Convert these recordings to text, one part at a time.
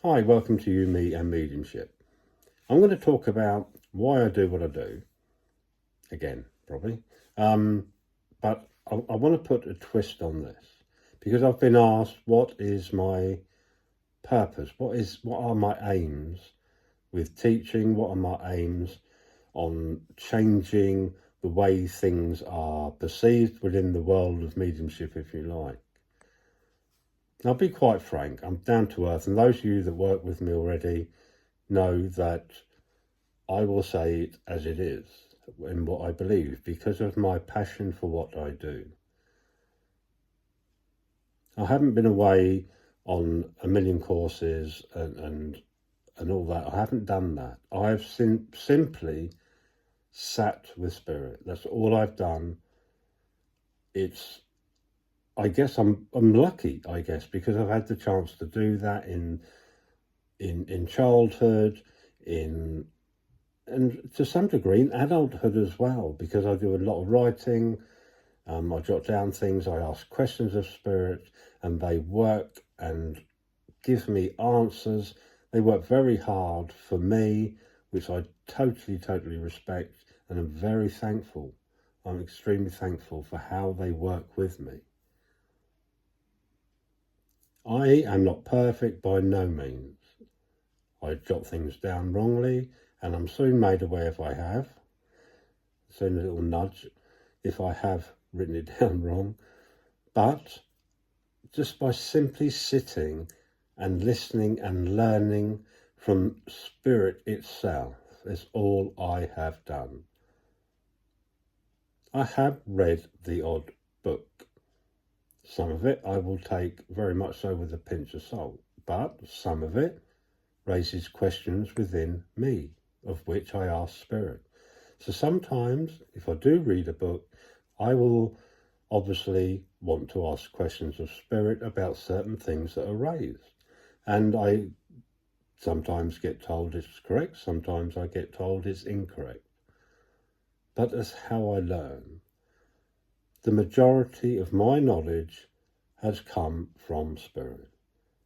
Hi, welcome to You, Me and Mediumship. I'm going to talk about why I do what I do. Again, probably. But I want to put a twist on this because I've been asked what is my purpose? What are my aims with teaching? What are my aims on changing the way things are perceived within the world of mediumship, if you like? I'll be quite frank, I'm down to earth, and those of you that work with me already know that I will say it as it is in what I believe because of my passion for what I do. I haven't been away on a million courses and all that. I haven't done that. I've simply sat with spirit. That's all I've done. I guess I'm lucky, I guess, because I've had the chance to do that in childhood, and to some degree in adulthood as well, because I do a lot of writing. I jot down things, I ask questions of spirit, and they work and give me answers. They work very hard for me, which I totally respect, and I'm very thankful. I'm extremely thankful for how they work with me. I am not perfect by no means. I jot things down wrongly, and I'm soon made aware if I have. Soon a little nudge if I have written it down wrong. But just by simply sitting and listening and learning from spirit itself is all I have done. I have read the odd book. Some of it I will take very much so with a pinch of salt, but some of it raises questions within me, of which I ask spirit. So sometimes, if I do read a book, I will obviously want to ask questions of spirit about certain things that are raised. And I sometimes get told it's correct, sometimes I get told it's incorrect. But that's how I learn. The majority of my knowledge has come from spirit,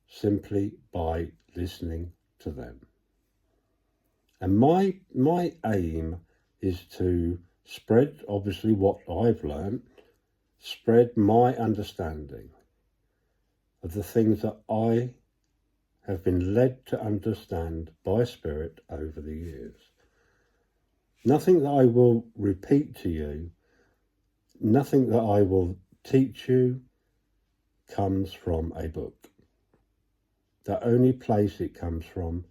simply by listening to them. And my aim is to spread, obviously, what I've learned, spread my understanding of the things that I have been led to understand by spirit over the years. Nothing that I will repeat to you, nothing that I will teach you comes from a book. The only place it comes from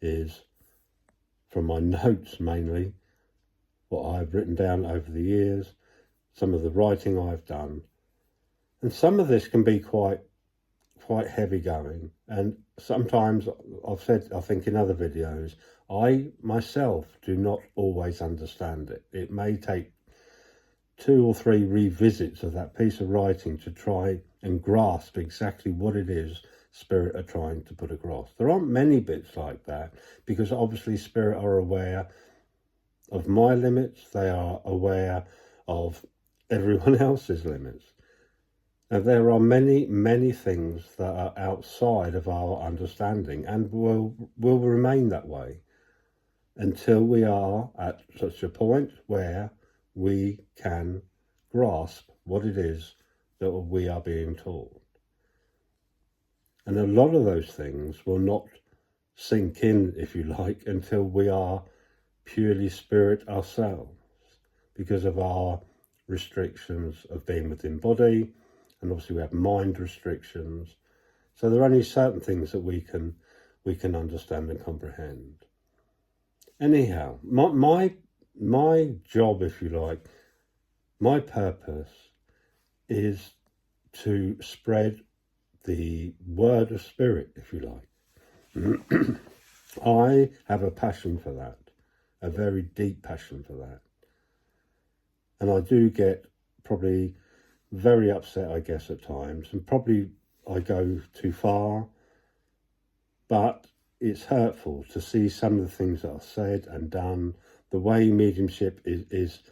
is from my notes, mainly, what I've written down over the years, some of the writing I've done. And some of this can be quite heavy going. And sometimes, I've said, I think in other videos, I myself do not always understand it. It may take 2 or 3 revisits of that piece of writing to try and grasp exactly what it is spirit are trying to put across. There aren't many bits like that, because obviously spirit are aware of my limits. They are aware of everyone else's limits. And there are many things that are outside of our understanding, and will remain that way until we are at such a point where we can grasp what it is that we are being taught. And a lot of those things will not sink in, if you like, until we are purely spirit ourselves, because of our restrictions of being within body, and obviously we have mind restrictions. So there are only certain things that we can understand and comprehend. Anyhow, my job, if you like, my purpose is to spread the word of spirit, if you like. I have a passion for that, a very deep passion for that. And I do get probably very upset, I guess, at times, and probably I go too far, but it's hurtful to see some of the things that are said and done, the way mediumship is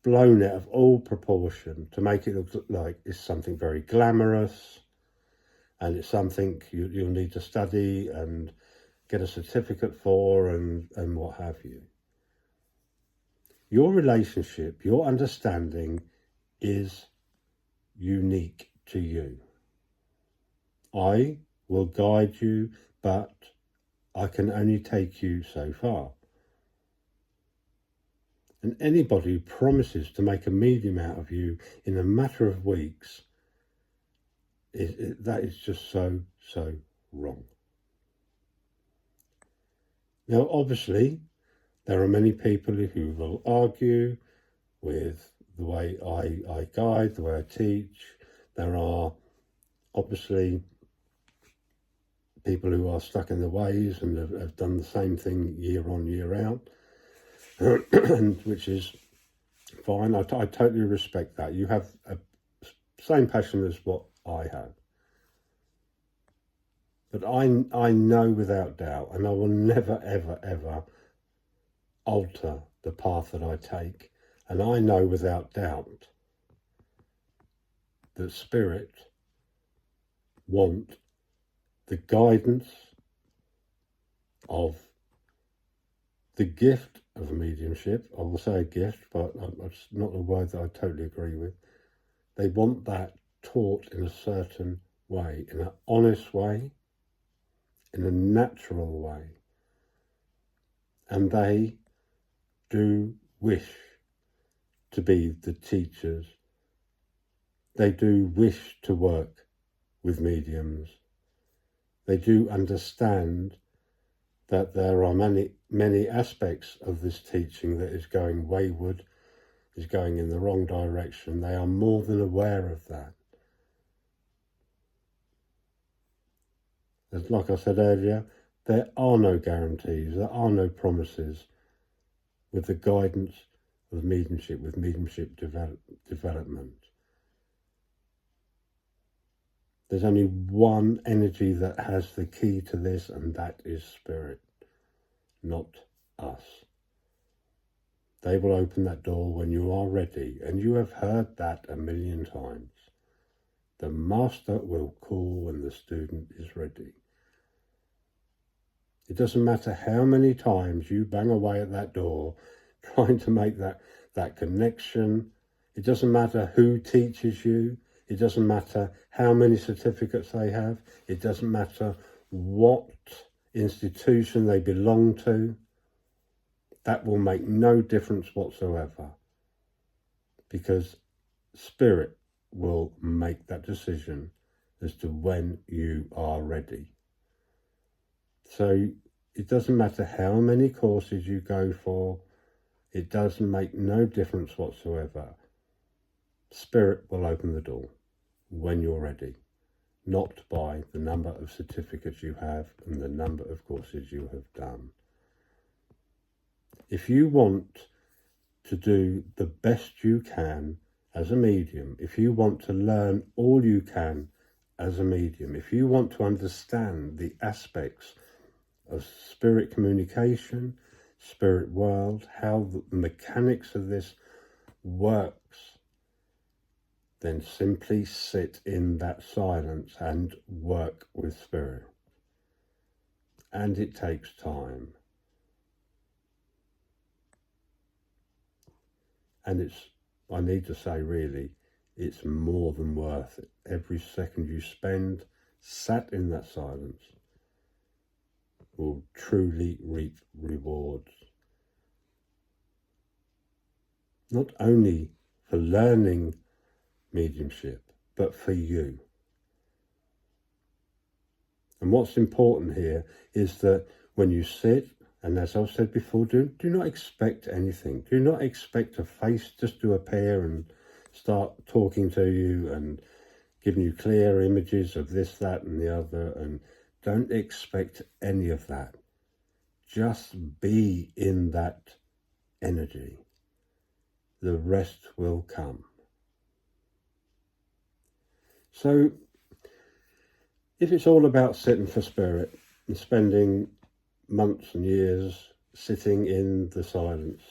blown out of all proportion to make it look like it's something very glamorous, and it's something you'll need to study and get a certificate for and what have you. Your relationship, your understanding is unique to you. I will guide you, but I can only take you so far. And anybody who promises to make a medium out of you in a matter of weeks, that is just so wrong. Now, obviously, there are many people who will argue with the way I guide, the way I teach. There are obviously people who are stuck in their ways and have done the same thing year on, year out, which is fine. I totally respect that. You have a same passion as what I have. But I know without doubt, and I will never, ever, ever alter the path that I take. And I know without doubt that Spirit want the guidance of the gift of mediumship. I will say a gift, but it's not a word that I totally agree with. They want that taught in a certain way, in an honest way, in a natural way. And they do wish to be the teachers. They do wish to work with mediums. They do understand that there are many aspects of this teaching that is going wayward, is going in the wrong direction. They are more than aware of that. As like I said earlier, there are no guarantees, there are no promises with the guidance of mediumship, with mediumship development. There's only one energy that has the key to this, and that is Spirit, not us. They will open that door when you are ready, and you have heard that 1,000,000 times. The master will call when the student is ready. It doesn't matter how many times you bang away at that door trying to make that connection. It doesn't matter who teaches you. It doesn't matter how many certificates they have. It doesn't matter what institution they belong to. That will make no difference whatsoever, because Spirit will make that decision as to when you are ready. So it doesn't matter how many courses you go for. It doesn't make no difference whatsoever. Spirit will open the door when you're ready, not by the number of certificates you have and the number of courses you have done. If you want to do the best you can as a medium, if you want to learn all you can as a medium, if you want to understand the aspects of spirit communication, spirit world, how the mechanics of this works, then simply sit in that silence and work with Spirit. And it takes time. And I need to say really, it's more than worth it. Every second you spend sat in that silence will truly reap rewards. Not only for learning mediumship, but for you. And what's important here is that when you sit, and as I've said before, do not expect anything. Do not expect a face just to appear and start talking to you and giving you clear images of this, that, and the other. And don't expect any of that. Just be in that energy. The rest will come. So, if it's all about sitting for Spirit and spending months and years sitting in the silence,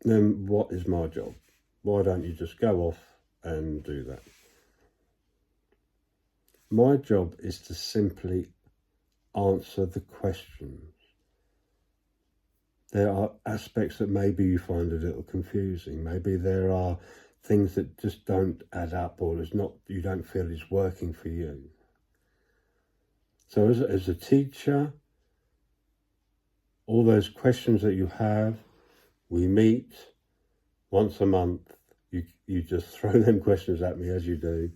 then what is my job? Why don't you just go off and do that? My job is to simply answer the questions. There are aspects that maybe you find a little confusing. Maybe there are things that just don't add up, or you don't feel is working for you. So as a teacher, all those questions that you have, we meet once a month. You just throw them questions at me as you do,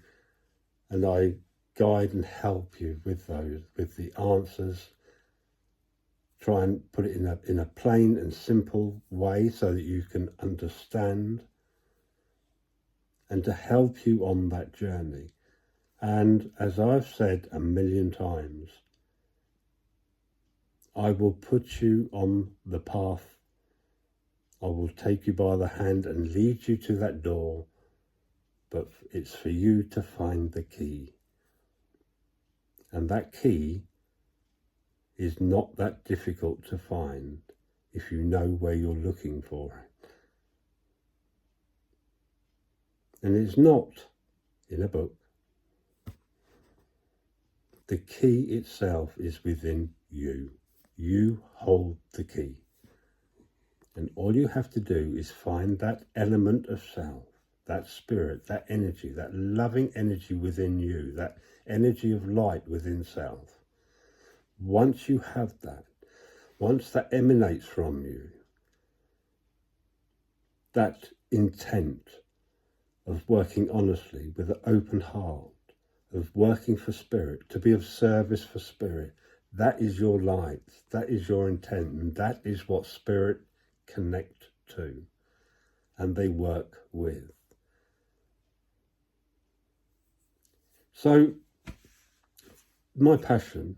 and I guide and help you with the answers. Try and put it in a plain and simple way so that you can understand, and to help you on that journey. And as I've said a million times, I will put you on the path. I will take you by the hand and lead you to that door, but it's for you to find the key. And that key is not that difficult to find if you know where you're looking for it. And it's not in a book. The key itself is within you. You hold the key. And all you have to do is find that element of self, that spirit, that energy, that loving energy within you, that energy of light within self. Once you have that, once that emanates from you, that intent of working honestly with an open heart, of working for spirit, to be of service for spirit, that is your light, that is your intent, and that is what spirit connect to, and they work with. So my passion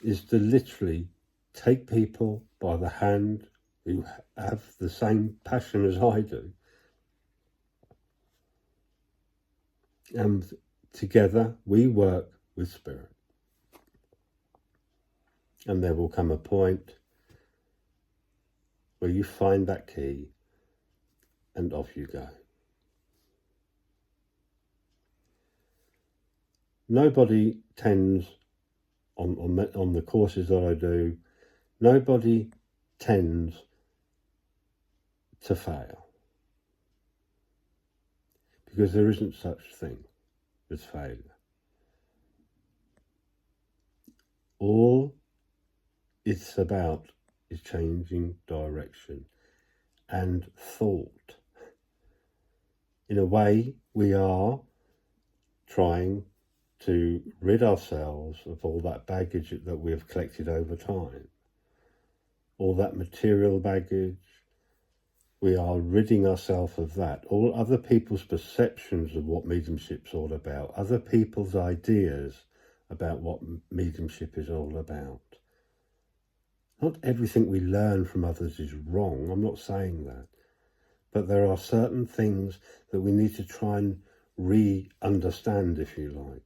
is to literally take people by the hand who have the same passion as I do, and together we work with spirit. And there will come a point where you find that key and off you go. Nobody tends, on the courses that I do, nobody tends to fail, because there isn't such thing as failure. All it's about is changing direction and thought. In a way, we are trying to rid ourselves of all that baggage that we have collected over time, all that material baggage. We are ridding ourselves of that. All other people's perceptions of what mediumship's all about, other people's ideas about what mediumship is all about. Not everything we learn from others is wrong, I'm not saying that. But there are certain things that we need to try and re-understand, if you like.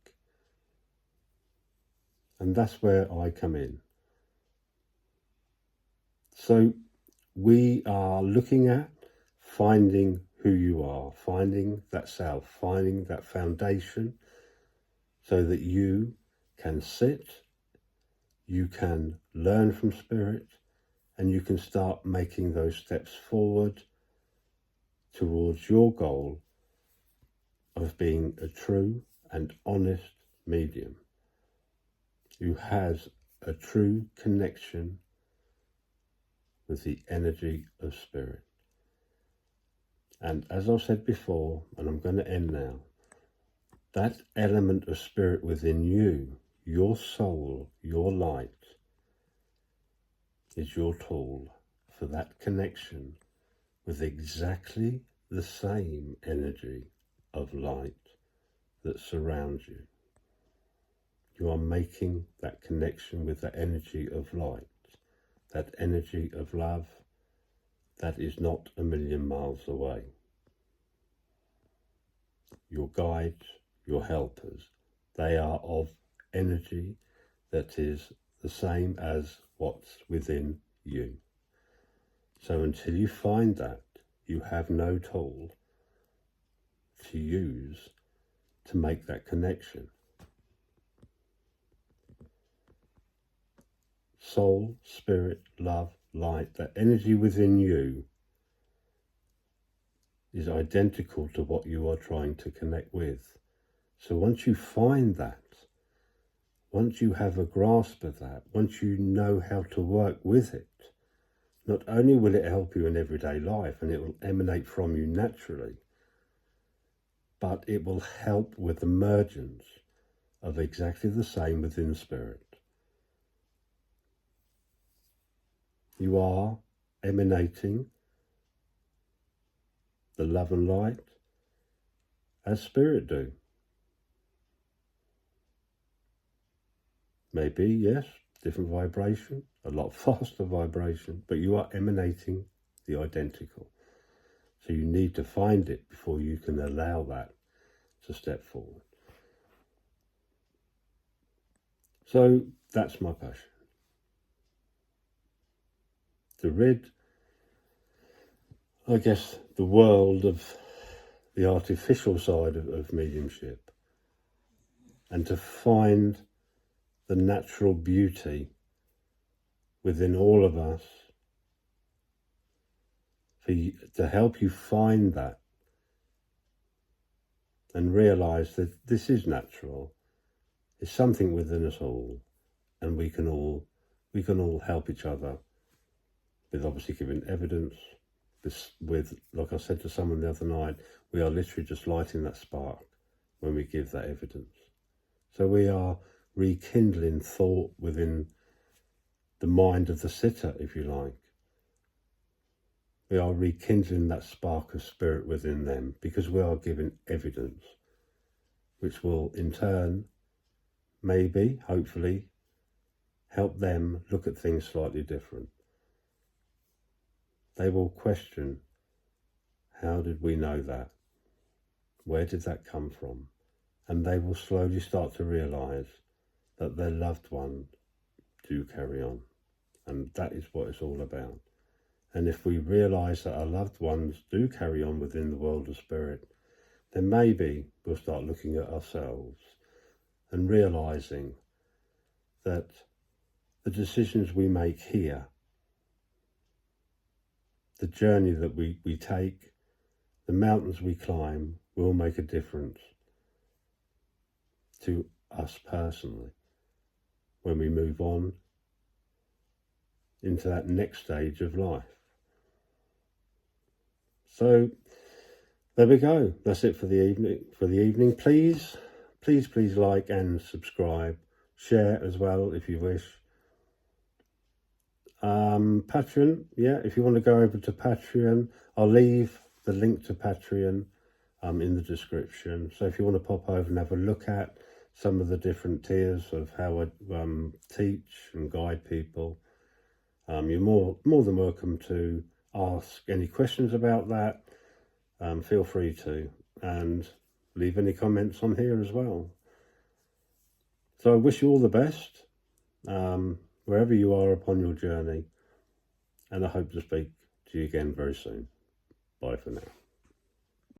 And that's where I come in. So we are looking at finding who you are, finding that self, finding that foundation, so that you can sit, you can learn from spirit, and you can start making those steps forward towards your goal of being a true and honest medium who has a true connection with the energy of spirit. And as I've said before, and I'm going to end now, that element of spirit within you, your soul, your light, is your tool for that connection with exactly the same energy of light that surrounds you. You are making that connection with the energy of light, that energy of love that is not a million miles away. Your guides, your helpers, they are of energy that is the same as what's within you. So until you find that, you have no tool to use to make that connection. Soul, spirit, love, light, that energy within you is identical to what you are trying to connect with. So once you find that, once you have a grasp of that, once you know how to work with it, not only will it help you in everyday life and it will emanate from you naturally, but it will help with the emergence of exactly the same within spirit. You are emanating the love and light as spirit do. Maybe, yes, different vibration, a lot faster vibration, but you are emanating the identical. So you need to find it before you can allow that to step forward. So that's my passion. To rid, I guess, the world of the artificial side of mediumship and to find the natural beauty within all of us, to help you find that and realize that this is natural. It's something within us all, and we can all help each other with obviously giving evidence. With, like I said to someone the other night, we are literally just lighting that spark when we give that evidence. So we are rekindling thought within the mind of the sitter, if you like. We are rekindling that spark of spirit within them because we are giving evidence, which will in turn, maybe, hopefully, help them look at things slightly different. They will question, how did we know that? Where did that come from? And they will slowly start to realise that their loved ones do carry on. And that is what it's all about. And if we realise that our loved ones do carry on within the world of spirit, then maybe we'll start looking at ourselves and realising that the decisions we make here, the journey that we take, the mountains we climb, will make a difference to us personally when we move on into that next stage of life. So there we go. That's it for the evening. Please like and subscribe. Share as well if you wish. Patreon, yeah, if you want to go over to Patreon, I'll leave the link to Patreon in the description. So if you want to pop over and have a look at some of the different tiers of how I teach and guide people, you're more than welcome to ask any questions about that. Feel free to, and leave any comments on here as well. So I wish you all the best, wherever you are upon your journey, and I hope to speak to you again very soon. Bye for now.